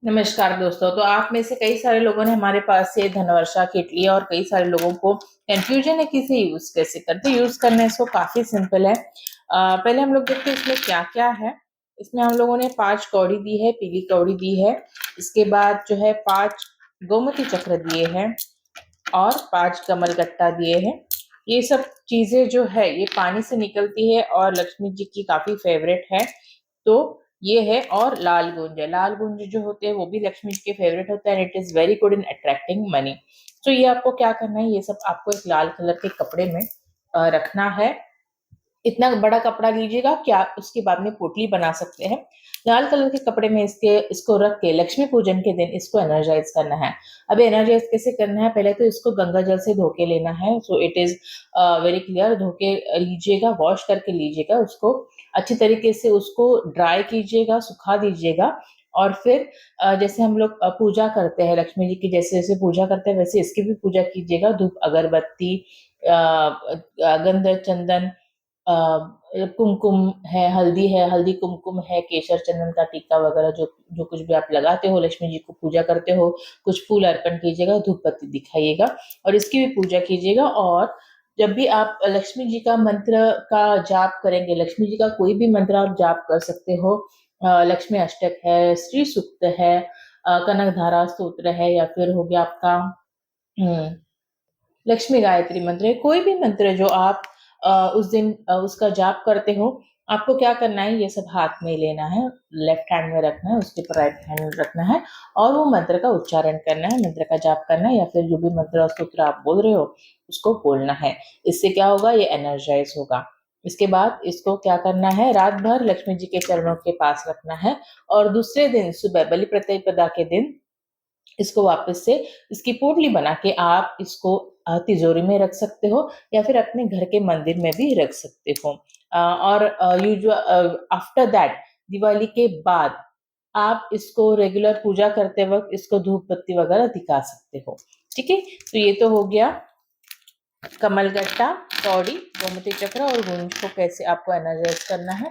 नमस्कार दोस्तों। तो आप में से कई सारे लोगों ने हमारे पास से धनवर्षा किट लिया और कई सारे लोगों को कंफ्यूजन है कि इसे यूज कैसे करते। यूज करने से काफी सिंपल है। पहले हम लोग देखते हैं इसमें क्या क्या है। इसमें हम लोगों ने 5 कौड़ी दी है, पीली कौड़ी दी है। इसके बाद जो है 5 गोमती चक्र दिए हैं और 5 कमल गट्टा दिए हैं। ये सब चीजें जो है ये पानी से निकलती है और लक्ष्मी जी की काफी फेवरेट है। तो ये है, और लाल गुंज है। लाल गुंज जो होते हैं वो भी लक्ष्मी जी के फेवरेट होता है। It is very good in attracting money. तो ये आपको क्या करना है, ये सब आपको एक लाल कलर के कपड़े में रखना है। इतना बड़ा कपड़ा लीजिएगा कि आप उसके बाद में पोटली बना सकते हैं। लाल कलर के कपड़े में इसको रख के लक्ष्मी पूजन के दिन इसको एनर्जाइज करना है। अब एनर्जाइज कैसे करना है, पहले तो इसको गंगा जल से धो के लेना है। So it is very clear. धो के लीजिएगा, वॉश करके लीजिएगा उसको अच्छी तरीके से, उसको ड्राई कीजिएगा, सुखा दीजिएगा। और फिर जैसे हम लोग पूजा करते हैं लक्ष्मी जी की, जैसे जैसे पूजा करते हैं वैसे इसकी भी पूजा कीजिएगा। धूप अगरबत्ती, गंध, चंदन, कुमकुम है, हल्दी कुमकुम है, केसर चंदन का टीका वगैरह जो जो कुछ भी आप लगाते हो, लक्ष्मी जी को पूजा करते हो, कुछ फूल अर्पण कीजिएगा, धूप बत्ती दिखाइएगा और इसकी भी पूजा कीजिएगा। और जब भी आप लक्ष्मी जी का मंत्र का जाप करेंगे, लक्ष्मी जी का कोई भी मंत्र आप जाप कर सकते हो। लक्ष्मी अष्टक है, श्री सूक्त है, कनक धारा स्तोत्र है, या फिर हो गया आपका हम्म, लक्ष्मी गायत्री मंत्र है। कोई भी मंत्र जो आप उस दिन उसका जाप करते हो, आपको क्या करना है, ये सब हाथ में लेना है, लेफ्ट हैंड में रखना है, उसके ऊपर राइट हैंड में रखना है और वो मंत्र का उच्चारण करना है, मंत्र का जाप करना है, या फिर जो भी मंत्र और स्तोत्र आप बोल रहे हो उसको बोलना है। इससे क्या होगा, ये एनर्जाइज होगा। इसके बाद इसको क्या करना है, रात भर लक्ष्मी जी के चरणों के पास रखना है। और दूसरे दिन सुबह बलि प्रतिपदा के दिन इसको वापस से इसकी पोटली बना के आप इसको तिजोरी में रख सकते हो, या फिर अपने घर के मंदिर में भी रख सकते हो। और यूजुअल आफ्टर दैट, दिवाली के बाद आप इसको रेगुलर पूजा करते वक्त इसको धूप बत्ती वगैरह दिखा सकते हो। ठीक है, तो ये तो हो गया कमलगट्टा, कौड़ी, गोमती चक्र और गुंज को कैसे आपको एनर्जाइज करना है।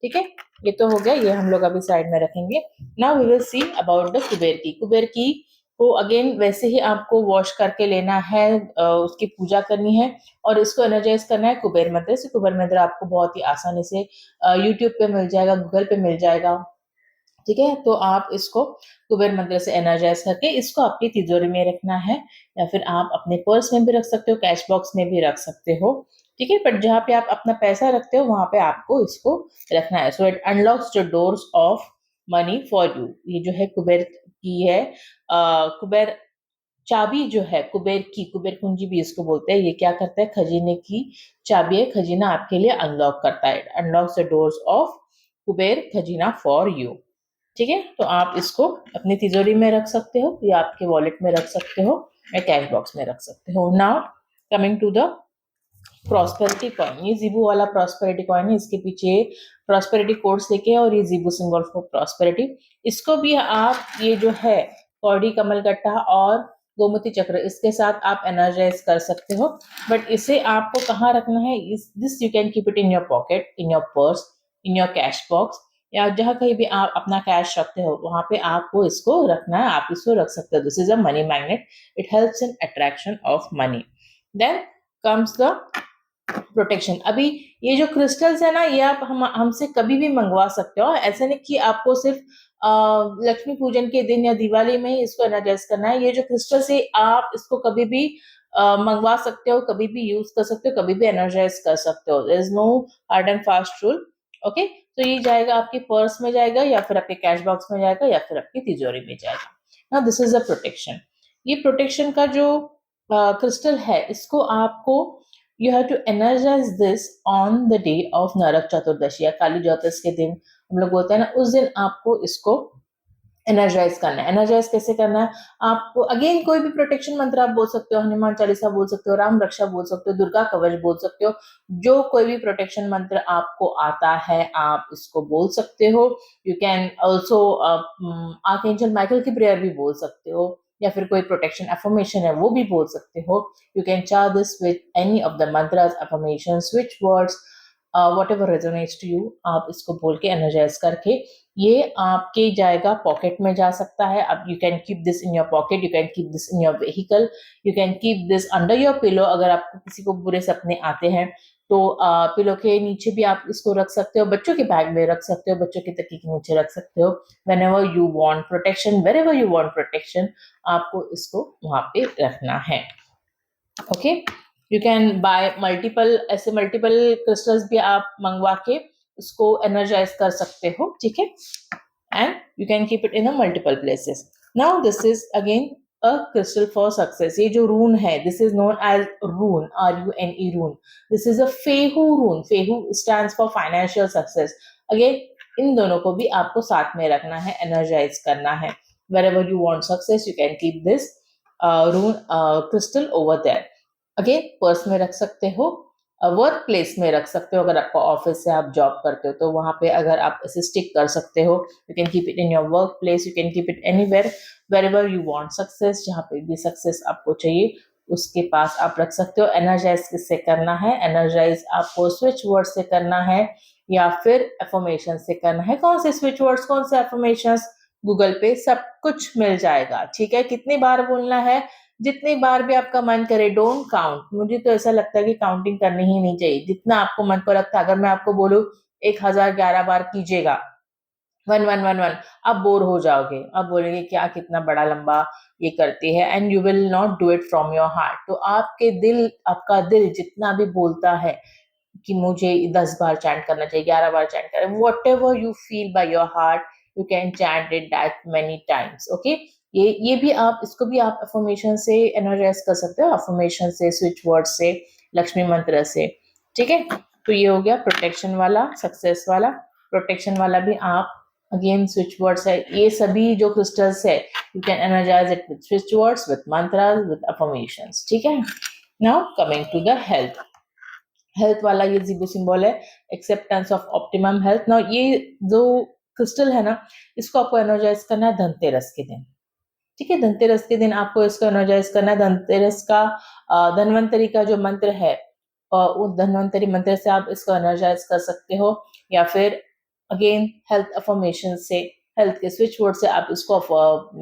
ठीक है, ये तो हो गया, ये हम लोग अभी साइड में रखेंगे। Now we will see about the Kuber की। कुबेर की को अगेन वैसे ही आपको वॉश करके लेना है, उसकी पूजा करनी है और इसको एनर्जाइज करना है कुबेर मंत्र से। कुबेर मंत्र आपको बहुत ही आसानी से यूट्यूब पे मिल जाएगा, गूगल पे मिल जाएगा। ठीक है, तो आप इसको कुबेर मंत्र से एनर्जाइज करके इसको आपकी तिजोरी में रखना है, या फिर आप अपने पर्स में भी रख सकते हो, कैश बॉक्स में भी रख सकते हो। ठीक है, बट जहाँ पे आप अपना पैसा रखते हो वहां पे आपको इसको रखना है। So it unlocks the doors of money for you. ये जो है कुबेर की है, कुबेर चाबी जो है, कुबेर कुंजी भी इसको बोलते हैं। ये क्या करता है, खजीने की चाबी है, खजीना आपके लिए अनलॉक करता है। Unlocks the doors of Kuber खजीना for you. ठीक है, तो आप इसको अपनी तिजोरी में रख सकते हो, या आपके वॉलेट में रख सकते हो, या कैश बॉक्स में रख सकते हो। Now coming to the prosperity coin. ये जीबू वाला प्रॉस्पेरिटी कॉइन है, इसके पीछे प्रॉस्पेरिटी कोड्स लिखे हैं और ये जीबू सिंबल फॉर प्रॉस्पेरिटी। इसको भी आप ये जो है कौड़ी, कमल गट्टा और गोमती चक्र, इसके साथ आप एनर्जाइज कर सकते हो। बट इसे आपको कहाँ रखना है, this you can keep it in your pocket, in your purse, in your cash box, या जहाँ कहीं भी आप अपना कैश रखते हो वहां पे आपको इसको रखना है। आप इसको रख सकते हो। This is a money magnet. It helps in attraction of money. Then comes the protection. अभी ये जो क्रिस्टल्स है ना, ये आप हमसे कभी भी मंगवा सकते हो। ऐसे नहीं कि आपको सिर्फ लक्ष्मी पूजन के दिन या दिवाली में ही इसको एनर्जाइज करना है। ये जो क्रिस्टल्स है आप इसको कभी भी मंगवा सकते हो, कभी भी यूज कर सकते हो, कभी भी एनर्जाइज कर सकते हो। There is no hard and fast rule. Okay, तो ये जाएगा आपके पर्स में जाएगा, या फिर आपके कैश बॉक्स में जाएगा, या फिर आपकी तिजोरी में जाएगा। ना दिस इज अ प्रोटेक्शन। ये प्रोटेक्शन का जो क्रिस्टल है, इसको आपको you have to energize this on the day of Narak Chaturdashi या काली चौदस के दिन, हम लोग बोलते हैं ना, उस दिन आपको इसको एनर्जाइज करना है। एनर्जाइज कैसे करना है, आपको अगेन कोई भी प्रोटेक्शन मंत्र आप बोल सकते हो, हनुमान चालीसा बोल सकते हो, राम रक्षा बोल सकते हो, दुर्गा कवच बोल सकते हो। जो कोई भी प्रोटेक्शन मंत्र आपको आता है आप इसको बोल सकते हो। You can also archangel Michael की प्रेयर भी बोल सकते हो, या फिर कोई प्रोटेक्शन अफर्मेशन है वो भी बोल सकते हो। You can charge this with any of the mantras, affirmation, switch words, whatever resonates to you, आप इसको बोल के एनर्जाइज करके ये आपके जाएगा, पॉकेट में जा सकता है। अब you can keep this in your pocket, you can keep this in your vehicle, you can keep this under your pillow. अगर आपको किसी को बुरे सपने आते हैं तो पिलो के नीचे भी आप इसको रख सकते हो, बच्चों के बैग में रख सकते हो, बच्चों के तकिए के नीचे रख सकते हो। whenever you want protection, wherever you want protection, आपको इसको वहां पे रखना है। Okay, you can buy multiple, ऐसे मल्टीपल क्रिस्टल्स भी आप मंगवा के उसको एनर्जाइज कर सकते हो, ठीक है। And you can keep it in a multiple places. Now this is again a crystal for success. ये जो रून है, this is known as rune, RUNE rune. This is a fehu rune. Fehu stands for financial success. Again इन दोनों को भी आपको साथ में रखना है, एनर्जाइज करना है। wherever you want success, you can keep this rune crystal over there. Again purse में रख सकते हो, वर्क प्लेस में रख सकते हो। अगर आपका ऑफिस से आप जॉब करते हो तो वहां पे अगर आप इसे स्टिक कर सकते हो, you can keep it in your work place, you can keep it anywhere wherever you want success. जहाँ पे भी सक्सेस आपको चाहिए उसके पास आप रख सकते हो। एनर्जाइज किससे करना है? एनर्जाइज आपको स्विच वर्ड से करना है या फिर एफर्मेशन से करना है। कौन से स्विच वर्ड्स, कौन से एफर्मेशंस? गूगल पे सब कुछ मिल जाएगा, ठीक है। कितनी बार बोलना है? जितनी बार भी आपका मन करे। Don't count. मुझे तो ऐसा लगता है कि काउंटिंग करनी ही नहीं चाहिए, जितना आपको मन को लगता है। अगर मैं आपको बोलूं 1011 बार कीजिएगा, 1111, आप बोर हो जाओगे, आप बोलेंगे क्या कितना बड़ा लंबा ये करती है, and you will not do it from your heart. तो आपका दिल जितना भी बोलता है कि मुझे 10 बार चैंट करना चाहिए, 11 बार चैंट करें, what ever you feel by your heart, you can chant it that many times. Okay, ये भी आप, इसको भी आप अफर्मेशन से एनर्जाइज कर सकते हो, अफर्मेशन से, स्विच वर्ड से, लक्ष्मी मंत्र से, ठीक है। तो ये हो गया प्रोटेक्शन वाला, सक्सेस वाला। प्रोटेक्शन वाला भी आप अगेन स्विच वर्ड्स है। ये सभी जो क्रिस्टल्स है, you can energise it with switch words, with mantras, with affirmations, ठीक है। Now coming to the health. Health वाला ये जीरो सिंबल है, एक्सेप्टेंस ऑफ ऑप्टिमम हेल्थ। ना ये जो क्रिस्टल है ना, इसको आपको एनर्जाइज करना है धनतेरस के दिन, ठीक है। धनतेरस के दिन आपको इसको एनर्जाइज करना है। धनतेरस का धनवंतरी का जो मंत्र है, उस धनवंतरी मंत्र से आप इसको एनर्जाइज कर सकते हो, या फिर अगेन हेल्थ अफर्मेशन से, हेल्थ के स्विच वर्ड से आप इसको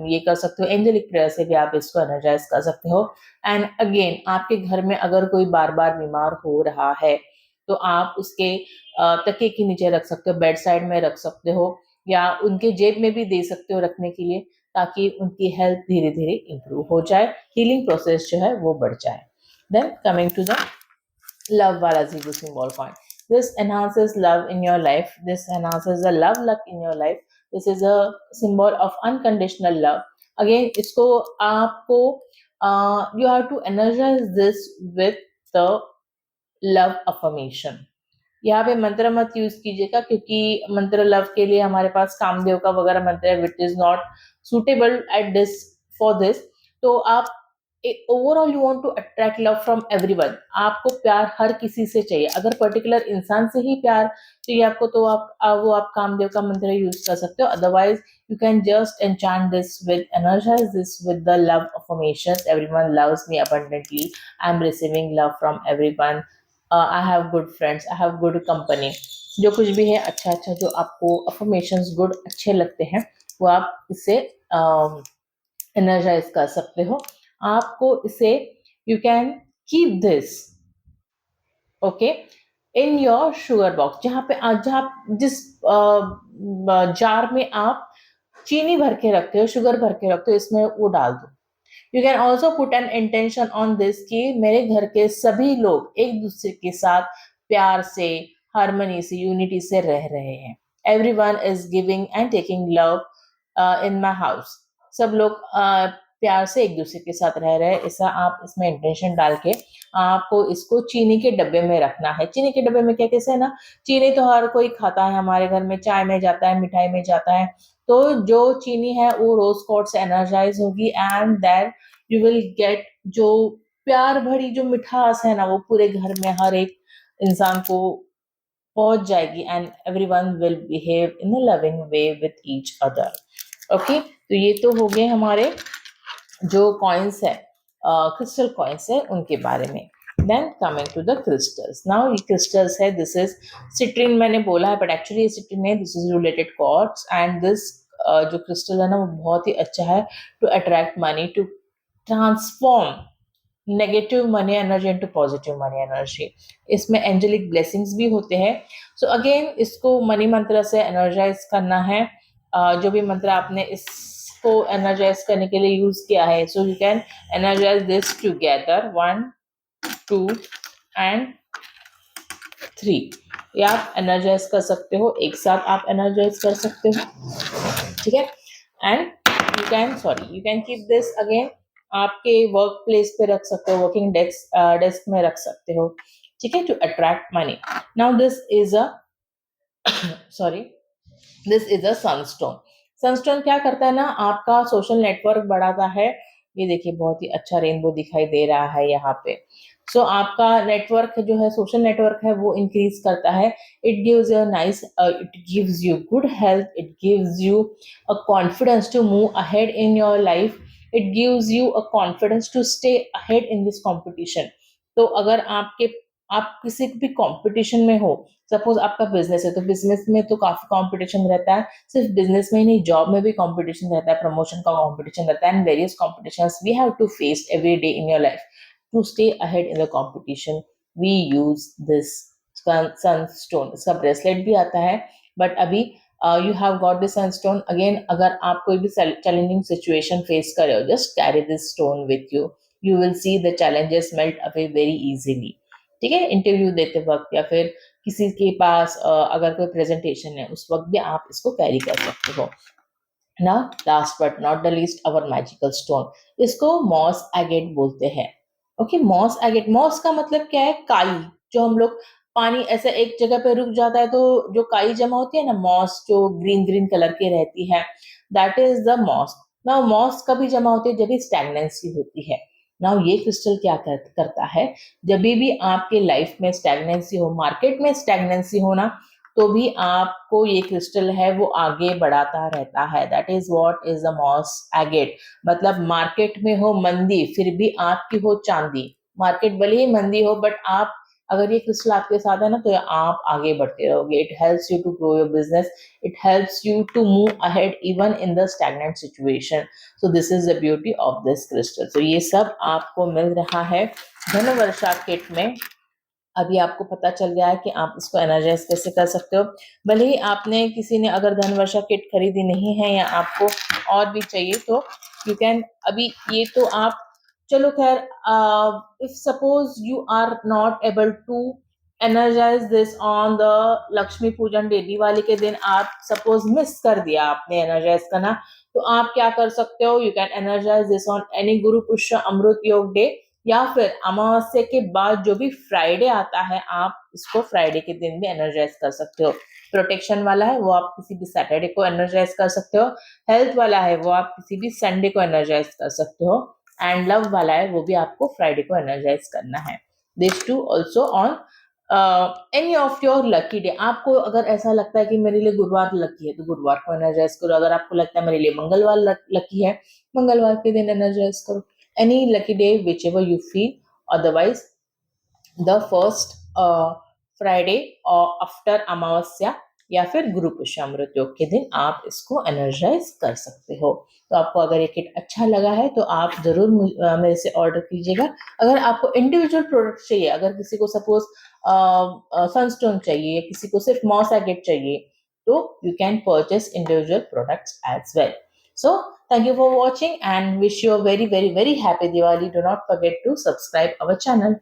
ये कर सकते हो। एंजेलिक प्रेयर से भी आप इसको एनर्जाइज कर सकते हो। एंड अगेन आपके घर में अगर कोई बार बार बीमार हो रहा है तो आप उसके तकिए के नीचे रख सकते हो, बेड साइड में रख सकते हो, या उनके जेब में भी दे सकते हो रखने के लिए, ताकि उनकी हेल्थ धीरे धीरे इंप्रूव हो जाए, हीलिंग प्रोसेस जो है वो बढ़ जाए। Then coming to the love wala zero symbol coin. This enhances love in your life. This enhances the love luck in your life. This is a symbol of unconditional love. Again, इसको आपको you have to energize this with the love affirmation. यहाँ पे मंत्र मत use कीजिएगा, क्योंकि मंत्र love के लिए हमारे पास कामदेव का वगैरह मंत्र है, which is not suitable at this for this. तो आप overall you want to attract love from everyone. आपको प्यार हर किसी से चाहिए। अगर पर्टिकुलर इंसान से ही प्यार चाहिए आपको, तो आप कामदेव का मंत्र यूज कर सकते हो। Otherwise you can just enchant this with, energise this with the love affirmations. Everyone loves me abundantly, I am receiving love from everyone, I have good friends, I have good company. जो कुछ भी है अच्छा अच्छा, जो आपको affirmations good अच्छे लगते हैं, वो आप इसे एनर्जाइज कर सकते हो। आपको इसे, you can keep this okay in your sugar box. जहाँ पे जहाँ जिस जार में आप चीनी भर के रखते हो, शुगर भर के रखते हो, इसमें वो डाल दो। You can also put an intention on this कि मेरे घर के सभी लोग एक दूसरे के साथ प्यार से, हार्मनी से, यूनिटी से रह रहे हैं। Everyone is giving and taking love in my house. सब लोग प्यार से एक दूसरे के साथ रह रहे हैं, ऐसा आप इसमें इंटेंशन डाल के आपको इसको चीनी के डब्बे में रखना है। चीनी के डब्बे में क्या, कैसे है ना, चीनी तो हर कोई खाता है, हमारे घर में चाय में जाता है, मिठाई में जाता है। तो जो चीनी है वो रोज कोर्ट से एनर्जाइज होगी, and that you will get जो प्यार भरी जो मिठास है ना, वो पूरे घर में हर एक इंसान को पहुंच जाएगी, and everyone will behave in a loving way with each other. Okay, तो ये तो हो गए हमारे जो कॉइन्स है, क्रिस्टल कॉइन्स है, उनके बारे में। Then coming to the crystals, now ये क्रिस्टल्स है, दिस इज सिट्रिन मैंने बोला है बट एक्चुअली ये सिट्रिन है, this is related quartz and this जो क्रिस्टल है ना वो बहुत ही अच्छा है to attract money, to transform negative money energy into positive money energy. इसमें एंजेलिक ब्लेसिंग्स भी होते हैं। सो अगेन इसको मनी मंत्र से एनर्जाइज करना है। जो भी मंत्र आपने इसको एनर्जाइज करने के लिए यूज किया है, so you can energize this together 1 2 and 3, ये आप एनर्जाइज कर सकते हो, एक साथ आप एनर्जाइज कर सकते हो, ठीक है। And you can keep this again आपके वर्क प्लेस पे रख सकते हो, वर्किंग डेस्क में रख सकते हो, ठीक है, to attract money. Now this is a sorry this is a sunstone. Sunstone क्या करता है ना, आपका सोशल नेटवर्क बढ़ाता है। ये देखिए बहुत ही अच्छा रेनबो दिखाई दे रहा है यहाँ पे। सो आपका नेटवर्क जो है, सोशल नेटवर्क है, वो इंक्रीज करता है। It gives you nice, it gives you good health, it gives you a confidence to move ahead in your life, it gives you a confidence to stay ahead in this competition. तो अगर आप किसी भी competition में हो, suppose आपका business है तो बिजनेस में तो काफी कंपटीशन रहता है, सिर्फ बिजनेस में ही नहीं, जॉब में भी कंपटीशन रहता है, प्रमोशन का कंपटीशन रहता है, and various competitions we have to face every day in your life. To stay ahead in the competition we use this sunstone. इसका ब्रेसलेट भी आता है, बट अभी you have got this sunstone. Again अगर आप कोई भी चैलेंजिंग सिचुएशन फेस कर रहे हो, just carry this stone with you will see the challenges melt away very easily, ठीक है। इंटरव्यू देते वक्त या फिर किसी के पास अगर कोई प्रेजेंटेशन है उस वक्त भी आप इसको कैरी कर सकते हो ना। Last but not the least, our magical stone, इसको मॉस एगेट बोलते हैं। ओके, मॉस एगेट, मॉस का मतलब क्या है, काई। जो हम लोग पानी ऐसे एक जगह पे रुक जाता है तो जो काई जमा होती है ना, मॉस जो ग्रीन ग्रीन कलर की रहती है, दैट इज द मॉस। ना मॉस कभी जमा होती है जब स्टैग्नेंसी होती है। ना ये क्रिस्टल क्या करता है, जब भी आपके लाइफ में स्टैग्नेंसी हो, मार्केट में स्टैग्नेंसी हो ना, तो भी आपको ये क्रिस्टल है वो आगे बढ़ाता रहता है। That is what is the moss agate. मतलब मार्केट में हो मंदी फिर भी आपकी हो चांदी, मार्केट भले ही मंदी हो बट आप अगर ये क्रिस्टल आपके साथ है ना तो आप आगे बढ़ते रहोगे। It helps you to grow your business, it helps you to move ahead even in the stagnant situation. So this is the beauty of this crystal. तो ये सब आपको मिल रहा है धन वर्षा किट में। अभी आपको पता चल गया है कि आप इसको एनर्जाइज कैसे कर सकते हो। भले ही आपने किसी ने अगर धन वर्षा किट खरीदी नहीं है या आपको और भी चाहिए तो यू कैन, अभी ये तो आप, चलो खैर, if suppose you are not able to energize this on the Lakshmi Pujan day, Diwali के दिन आप सपोज मिस कर दिया आपने एनर्जाइज करना, तो आप क्या कर सकते हो, you can energize this on any Guru Pushya अमृत योग डे, या फिर अमावस्या के बाद जो भी फ्राइडे आता है आप इसको फ्राइडे के दिन भी एनर्जाइज कर सकते हो। प्रोटेक्शन वाला है वो आप किसी भी सैटरडे को एनर्जाइज कर सकते हो, हेल्थ वाला है वो आप किसी भी संडे को एनर्जाइज कर सकते हो, एंड लव वाला है वो भी आपको फ्राइडे को एनर्जाइज करना है। This to also on any of your lucky day. आपको अगर ऐसा लगता है कि मेरे लिए गुरुवार लकी है तो गुरुवार को एनर्जाइज करो, अगर आपको लगता है मेरे लिए मंगलवार लकी है, मंगलवार के दिन एनर्जाइज करो। Any lucky day whichever you feel, otherwise the first Friday or after अमावस्या या फिर गुरु पुष्यामृत योग के दिन आप इसको एनर्जाइज कर सकते हो। तो आपको अगर ये किट अच्छा लगा है तो आप जरूर मेरे से ऑर्डर कीजिएगा। अगर आपको इंडिविजुअल प्रोडक्ट चाहिए, अगर किसी को सपोज सनस्टोन चाहिए, किसी को सिर्फ मॉस एगेट चाहिए, तो you can purchase individual products as well. So thank you for watching and wish you a very, very, very happy Diwali. Do not forget to subscribe our channel.